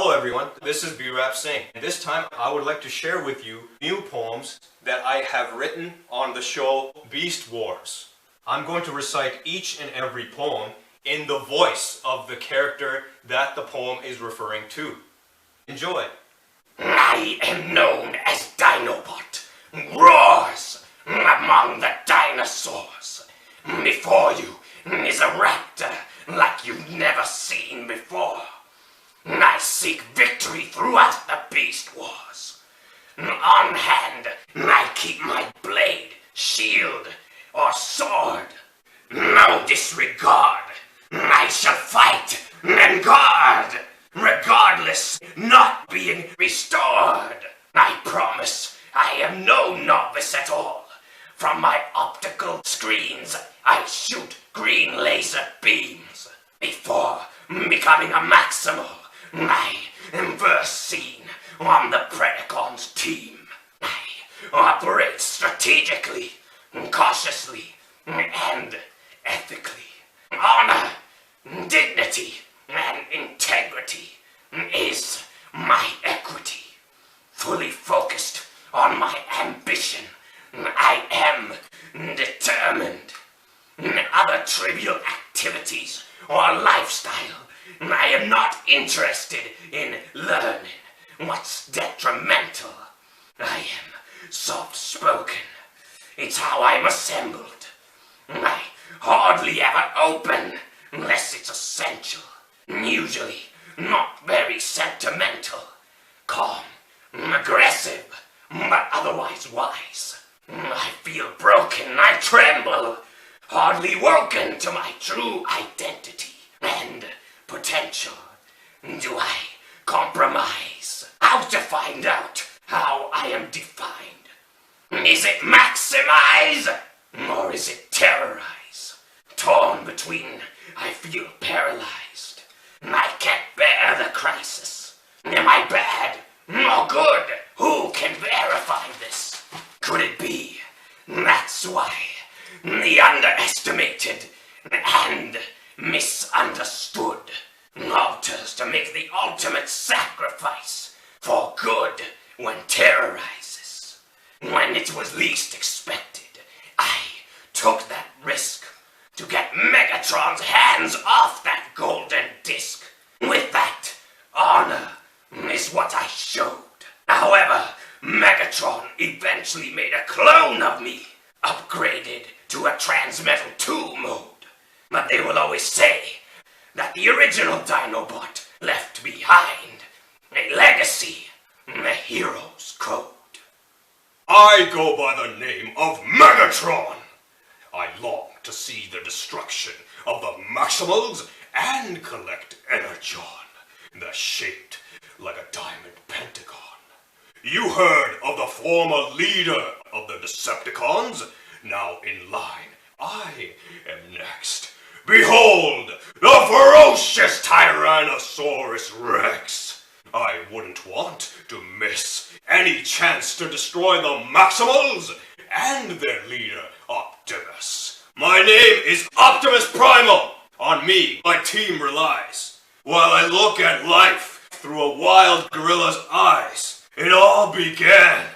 Hello everyone, this is B-Rap Singh, and this time I would like to share with you new poems that I have written on the show Beast Wars. I'm going to recite each and every poem in the voice of the character that the poem is referring to. Enjoy! I am known as Dinobot Ross among the dinosaurs. Before you is a raptor like you've never seen before. I seek victory throughout the Beast Wars. On hand, I keep my blade, shield, or sword. No disregard. I shall fight and guard, regardless not being restored. I promise I am no novice at all. From my optical screens, I shoot green laser beams. Before becoming a Maximal, I am first seen on the Predacon's team. I operate strategically, cautiously, and ethically. Honor, dignity, and integrity is my equity. Fully focused on my ambition, I am determined. Other trivial activities or lifestyle, I am not interested in learning what's detrimental. I am soft-spoken. It's how I'm assembled. I hardly ever open unless it's essential. Usually not very sentimental. Calm, aggressive, but otherwise wise. I feel broken, I tremble. Hardly woken to my true identity and potential. Do I compromise? How to find out how I am defined? Is it maximize? Or is it terrorize? Torn between, I feel paralyzed. I can't bear the crisis. Am I bad or good? Who can verify this? Could it be? That's why the underestimated and misunderstood alters to make the ultimate sacrifice for good when terrorizes. When it was least expected, I took that risk to get Megatron's hands off that golden disc. With that, honor is what I showed. However, Megatron eventually made a clone of me, upgraded to a Transmetal 2 mode. But they will always say that the original Dinobot left behind a legacy, the hero's code. I go by the name of Megatron. I long to see the destruction of the Maximals and collect Energon that's shaped like a diamond pentagon. You heard of the former leader of the Decepticons? Now in line, I am next. Behold, the ferocious Tyrannosaurus Rex! I wouldn't want to miss any chance to destroy the Maximals and their leader, Optimus. My name is Optimus Primal. On me, my team relies. While I look at life through a wild gorilla's eyes, it all began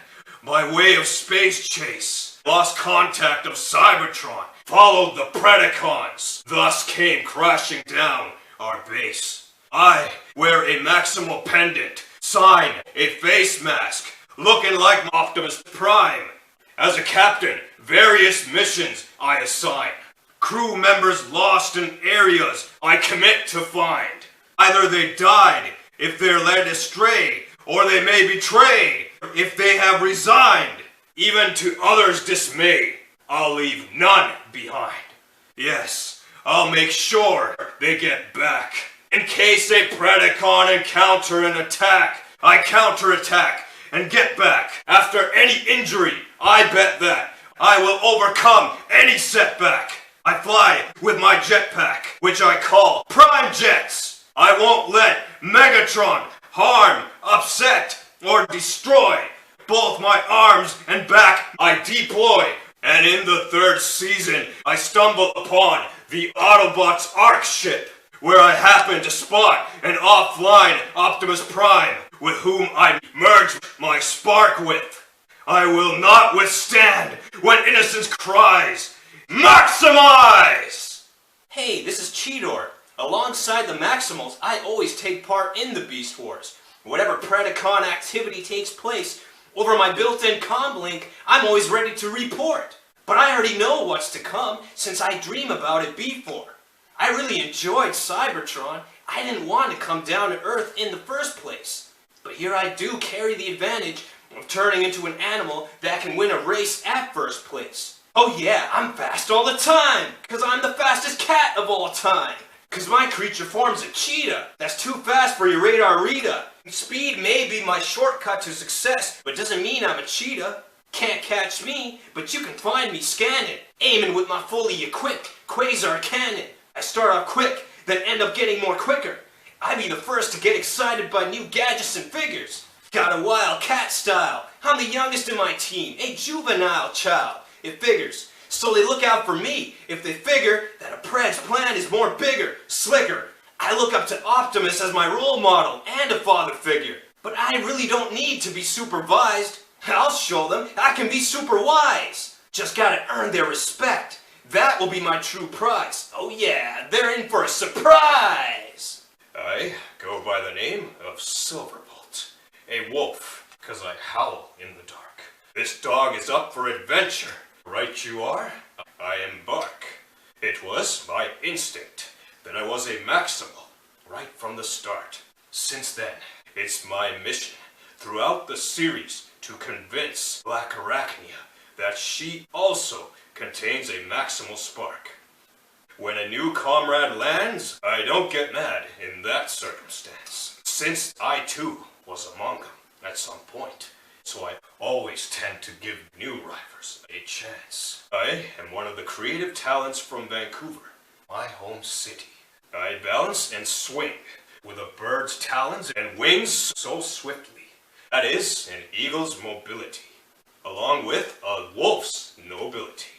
by way of space chase. Lost contact of Cybertron, followed the Predacons, thus came crashing down our base. I wear a Maximal pendant, sign a face mask, looking like Optimus Prime. As a captain, various missions I assign. Crew members lost in areas I commit to find. Either they died if they're led astray, or they may betray if they have resigned. Even to others' dismay, I'll leave none behind. Yes, I'll make sure they get back. In case a Predacon encounter an attack, I counterattack and get back. After any injury, I bet that I will overcome any setback. I fly with my jetpack, which I call Prime Jets. I won't let Megatron harm, upset, or destroy. Both my arms and back I deploy. And in the third season, I stumble upon the Autobots' Ark ship, where I happen to spot an offline Optimus Prime with whom I merge my spark with. I will not withstand when innocence cries, Maximize! Hey, this is QiDoor. Alongside the Maximals, I always take part in the Beast Wars. Whatever Predacon activity takes place, over my built-in comm link, I'm always ready to report. But I already know what's to come, since I dream about it before. I really enjoyed Cybertron. I didn't want to come down to Earth in the first place. But here I do carry the advantage of turning into an animal that can win a race at first place. Oh yeah, I'm fast all the time, cause I'm the fastest cat of all time. Cause my creature form's a cheetah, that's too fast for your radar Rita. Speed may be my shortcut to success, but doesn't mean I'm a cheetah. Can't catch me, but you can find me scanning, aiming with my fully equipped quasar cannon. I start off quick, then end up getting more quicker. I be the first to get excited by new gadgets and figures. Got a wild cat style. I'm the youngest in my team, a juvenile child. It figures, so they look out for me if they figure that a Pred's plan is more bigger, slicker. I look up to Optimus as my role model and a father figure. But I really don't need to be supervised. I'll show them I can be super wise. Just gotta earn their respect. That will be my true prize. Oh yeah, they're in for a surprise. I go by the name of Silverbolt, a wolf, cause I howl in the dark. This dog is up for adventure. Right you are, I embark. It was my instinct that I was a Maximal right from the start. Since then, it's my mission throughout the series to convince Black Arachnia that she also contains a Maximal spark. When a new comrade lands, I don't get mad in that circumstance, since I too was among them at some point. So I always tend to give new rivals a chance. I am one of the creative talents from Vancouver, my home city. I balance and swing with a bird's talons and wings so swiftly. That is an eagle's mobility, along with a wolf's nobility.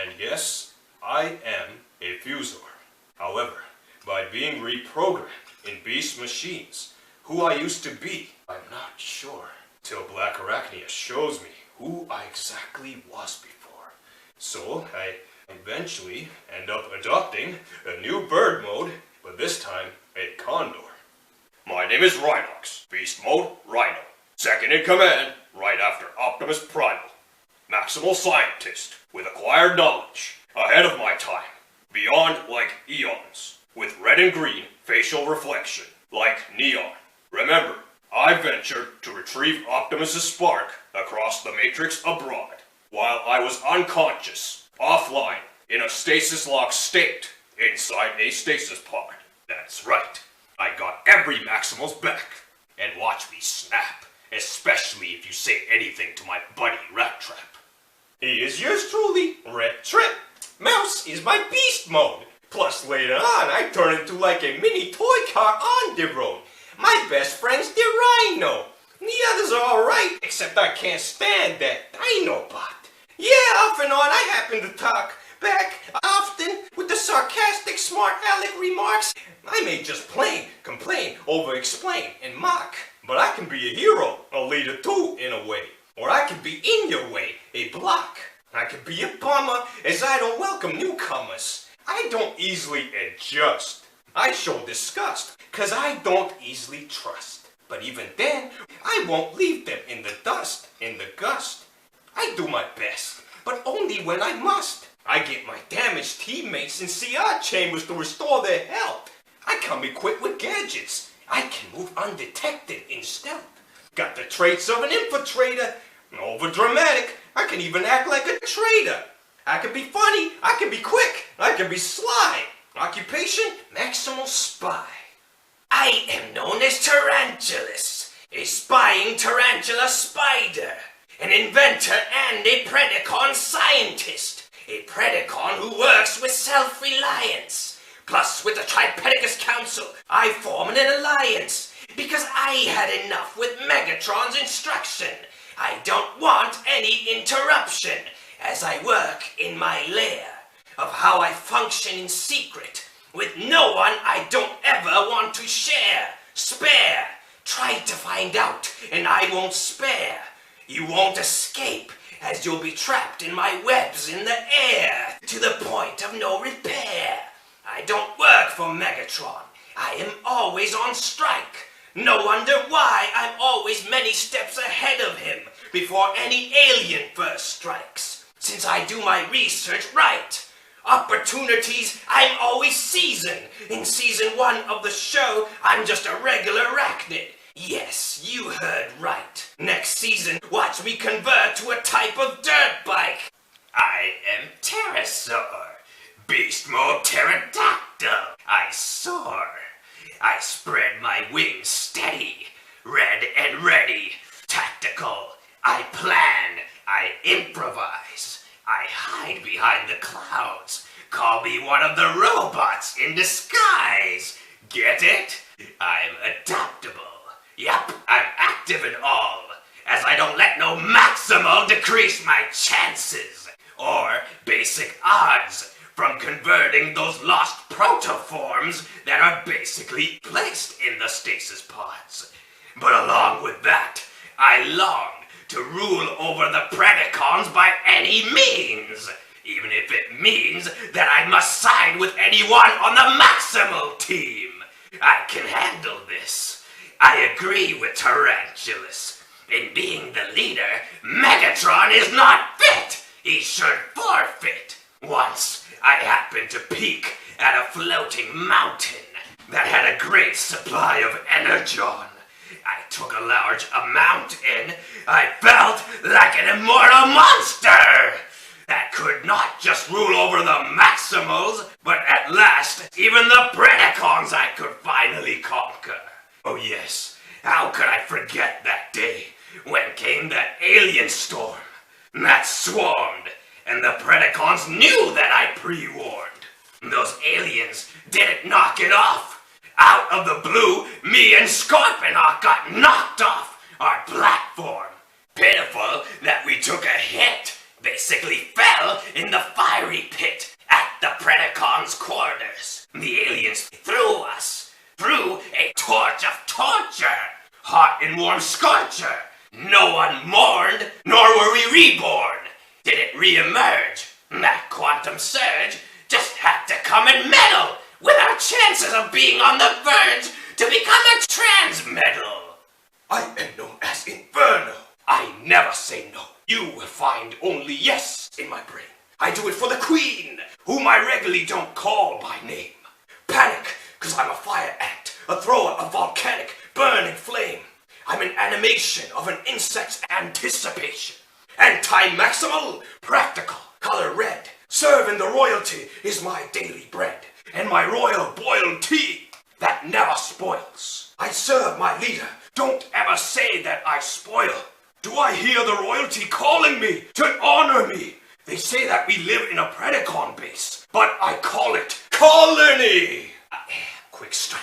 And yes, I am a fusor. However, by being reprogrammed in beast machines, who I used to be, I'm not sure. Till Black Arachnia shows me who I exactly was before. So I eventually end up adopting a new bird mode, but this time a condor. My name is Rhinox, beast mode Rhino. Second in command, right after Optimus Primal. Maximal scientist with acquired knowledge, ahead of my time, beyond like eons, with red and green facial reflection, like neon. Remember, I ventured to retrieve Optimus' spark across the Matrix abroad, while I was unconscious, offline, in a stasis-locked state, inside a stasis pod. That's right, I got every Maximal's back, and watch me snap, especially if you say anything to my buddy Rattrap. He is yours truly, Rattrap. Mouse is my beast mode. Plus later on, I turn into like a mini toy car on the road. My best friend's the Rhino. The others are alright, except I can't stand that Dinobot. Yeah, off and on, I happen to talk back often with the sarcastic, smart aleck remarks. I may just complain, over-explain, and mock. But I can be a hero, a leader too, in a way. Or I can be in your way, a block. I can be a bummer, as I don't welcome newcomers. I don't easily adjust. I show disgust, cause I don't easily trust. But even then, I won't leave them in the dust, in the gust. I do my best, but only when I must. I get my damaged teammates in CR chambers to restore their health. I come equipped with gadgets. I can move undetected in stealth. Got the traits of an infiltrator. Over dramatic, I can even act like a traitor. I can be funny, I can be quick, I can be sly. Occupation, Maximal Spy. I am known as Tarantulas, a spying tarantula spider, an inventor and a Predacon scientist, a Predacon who works with self-reliance. Plus, with the Tripedicus Council, I form an alliance, because I had enough with Megatron's instruction. I don't want any interruption, as I work in my lair, of how I function in secret, with no one I don't ever want to share, spare. Try to find out, and I won't spare. You won't escape, as you'll be trapped in my webs in the air, to the point of no repair. I don't work for Megatron. I am always on strike. No wonder why I'm always many steps ahead of him before any alien first strikes, since I do my research right. Opportunities I'm always seizing. In season 1 of the show, I'm just a regular arachnid. Yes, you heard right. Next season, watch me convert to a type of dirt bike. I am Pterosaur, beast mode pterodactyl. I soar. I spread my wings steady, red and ready, tactical. I plan, I improvise. I hide behind the clouds. Call me one of the robots in disguise. Get it? I'm adaptable. Yep, I'm active and all, as I don't let no Maximal decrease my chances, or basic odds, from converting those lost protoforms that are basically placed in the stasis pods. But along with that, I long to rule over the Predacons by any means, even if it means that I must side with anyone on the Maximal team. I can handle this. I agree with Tarantulas. In being the leader, Megatron is not fit. He should forfeit. Once, I happened to peek at a floating mountain that had a great supply of energon. I took a large amount in. I felt like an immortal monster that could not just rule over the Maximals, but at last, even the Predacons I could finally conquer. Oh yes, how could I forget that day when came that alien storm that swarmed, and the Predacons knew that I pre-warned. Those aliens didn't knock it off. Out of the blue, me and Scorponok got knocked off our platform. Pitiful that we took a hit. Basically fell in the fiery pit at the Predacons' quarters. The aliens threw us through a torch of torture, hot and warm scorcher. No one mourned, nor were we reborn. Didn't re-emerge. That quantum surge just had to come and meddle with our chances of being on the verge to become a transmetal. I am known as Inferno. I never say no. You will find only yes in my brain. I do it for the Queen, whom I regularly don't call by name. Panic, cause I'm a fire ant, a thrower of volcanic, burning flame. I'm an animation of an insect's anticipation. Anti-maximal, practical, color red. Serving the royalty is my daily bread, and my royal boiled tea that never spoils. I serve my leader, don't ever say that I spoil. Do I hear the royalty calling me to honor me? They say that we live in a Predacon base, but I call it colony. Quick strike.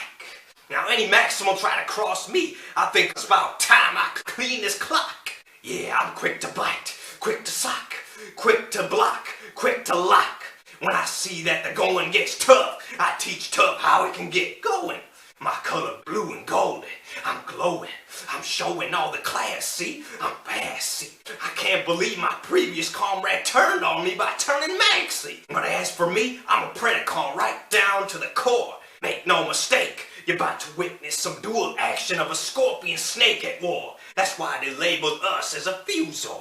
Now any Maximal try to cross me, I think it's about time I clean this clock. Yeah, I'm quick to bite, quick to sock, quick to block, quick to lock. When I see that the going gets tough, I teach tough how it can get going. My color blue and golden, I'm glowing, I'm showing all the class, see? I'm fast, see? I can't believe my previous comrade turned on me by turning Maxi. But as for me, I'm a Predacon right down to the core. Make no mistake, you're about to witness some dual action of a scorpion snake at war. That's why they labeled us as a Fusor.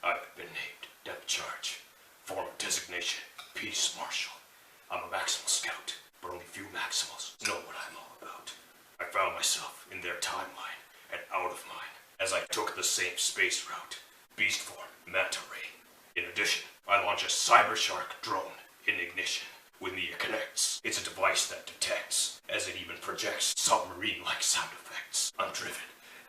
I've been named Depth Charge, form designation, Peace Marshal. I'm a Maximal Scout, but only few Maximals know what I'm all about. I found myself in their timeline and out of mine as I took the same space route, beast form, manta ray. In addition, I launch a Cybershark drone in ignition. When the it connects, it's a device that detects, as it even projects submarine-like sound effects. I'm driven,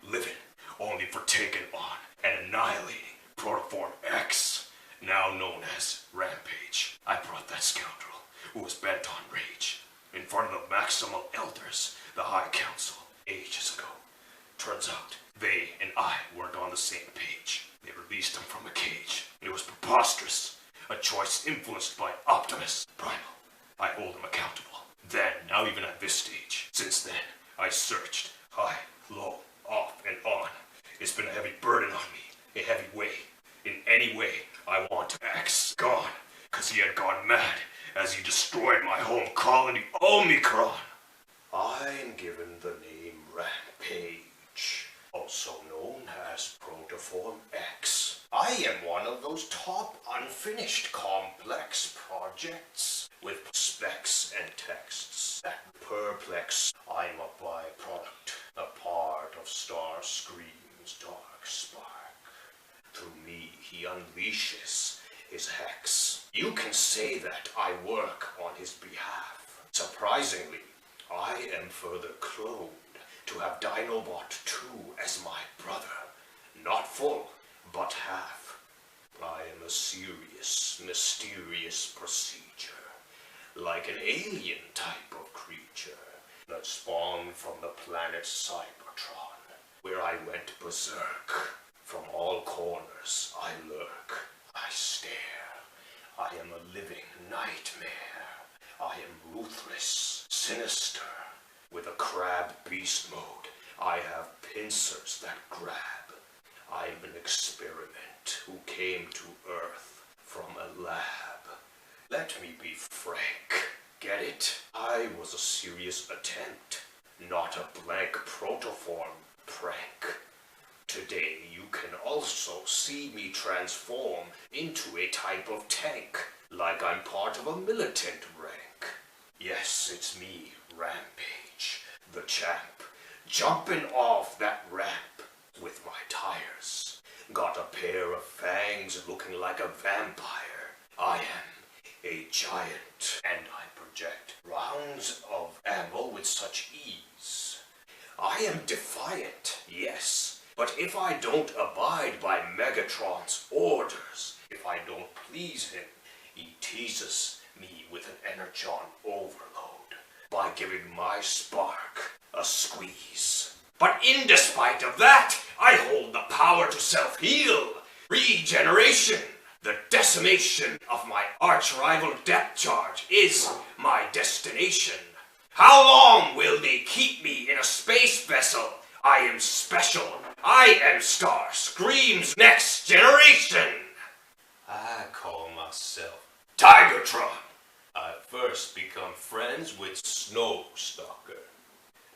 living, only for taking on and annihilating Protoform X, now known as Rampage. I brought that scoundrel, who was bent on rage, in front of the Maximal Elders, the High Council, ages ago. Turns out, they and I weren't on the same page. They released him from a cage. It was preposterous, a choice influenced by Optimus Primal. I hold him accountable. Now even at this stage, since then, I searched high, low, off, and on. It's been a heavy burden on me, a heavy weight. In any way, I want X gone, cause he had gone mad as he destroyed my home colony, Omicron. I'm given the name Rampage, also known as Protoform X. I am one of those top unfinished complex projects with specs and texts that perplex. I'm a byproduct, a part of Starscream's dark spark. Through me, he unleashes his hex. You can say that I work on his behalf. Surprisingly, I am further cloned to have Dinobot 2 as my brother. Not full, but half. I am a serious, mysterious procedure. Like an alien type of creature that spawned from the planet Cybertron, where I went berserk. From all corners I lurk, I stare. I am a living nightmare. I am ruthless, sinister. With a crab beast mode, I have pincers that grab. I'm an experiment who came to Earth from a lab. Let me be frank. Get it? I was a serious attempt, not a blank protoform prank. Today you can also see me transform into a type of tank, like I'm part of a militant rank. Yes, it's me, Rampage, the champ, jumping off that ramp with my tires. Got a pair of fangs looking like a vampire. I am a giant, and I project rounds of ammo with such ease. I am defiant, yes. But if I don't abide by Megatron's orders, if I don't please him, he teases me with an energon overload by giving my spark a squeeze. But in despite of that, I hold the power to self-heal, regeneration. The decimation of my arch-rival depth charge is my destination. How long will they keep me in a space vessel? I am special. I am Starscream's next generation. I call myself Tigertron. I first become friends with Snowstalker.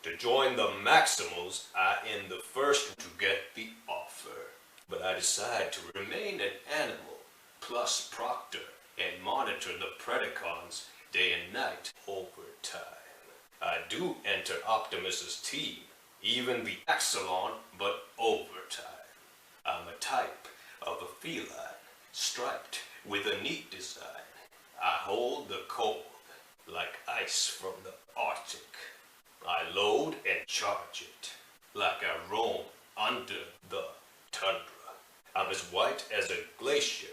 To join the Maximals, I am the first to get the offer. But I decide to remain an animal, plus proctor, and monitor the Predacons day and night over time. I do enter Optimus's team, even the Axelon, but overtime. I'm a type of a feline, striped with a neat design. I hold the cold, like ice from the Arctic. I load and charge it, like I roam under the tundra. I'm as white as a glacier.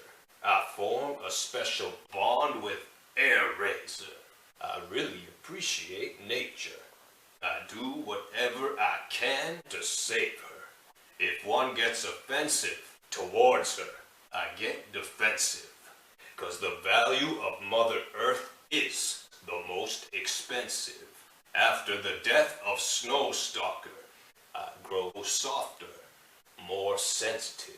I form a special bond with Air-Razor. I really appreciate nature. I do whatever I can to save her. If one gets offensive towards her, I get defensive. 'Cause the value of Mother Earth is the most expensive. After the death of Snowstalker, I grow softer, more sensitive.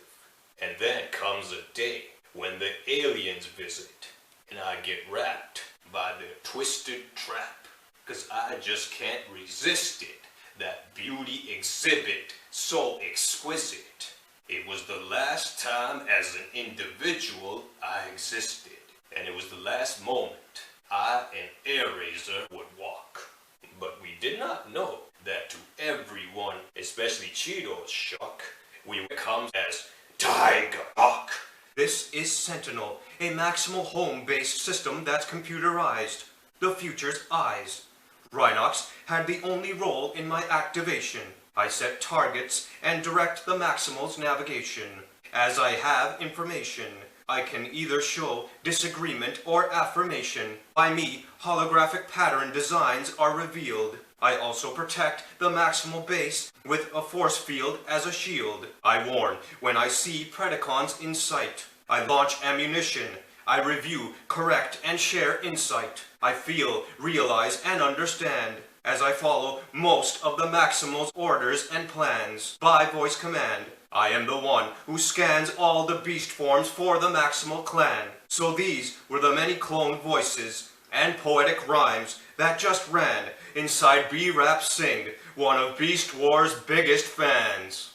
And then comes a day when the aliens visit, and I get wrapped by their twisted trap. 'Cause I just can't resist it, that beauty exhibit so exquisite. It was the last time as an individual I existed, and it was the last moment I and Air-Razor would walk. But we did not know that to everyone, especially QiDoor's shock, we come as Tiger Hawk. This is Sentinel, a maximal home-based system that's computerized. The future's eyes. Rhinox had the only role in my activation. I set targets and direct the Maximal's navigation. As I have information, I can either show disagreement or affirmation. By me, holographic pattern designs are revealed. I also protect the Maximal base with a force field as a shield. I warn when I see Predacons in sight. I launch ammunition. I review, correct, and share insight. I feel, realize, and understand as I follow most of the Maximal's orders and plans by voice command. I am the one who scans all the beast forms for the Maximal clan. So these were the many cloned voices and poetic rhymes that just ran inside B-Rap Sing, one of Beast War's biggest fans.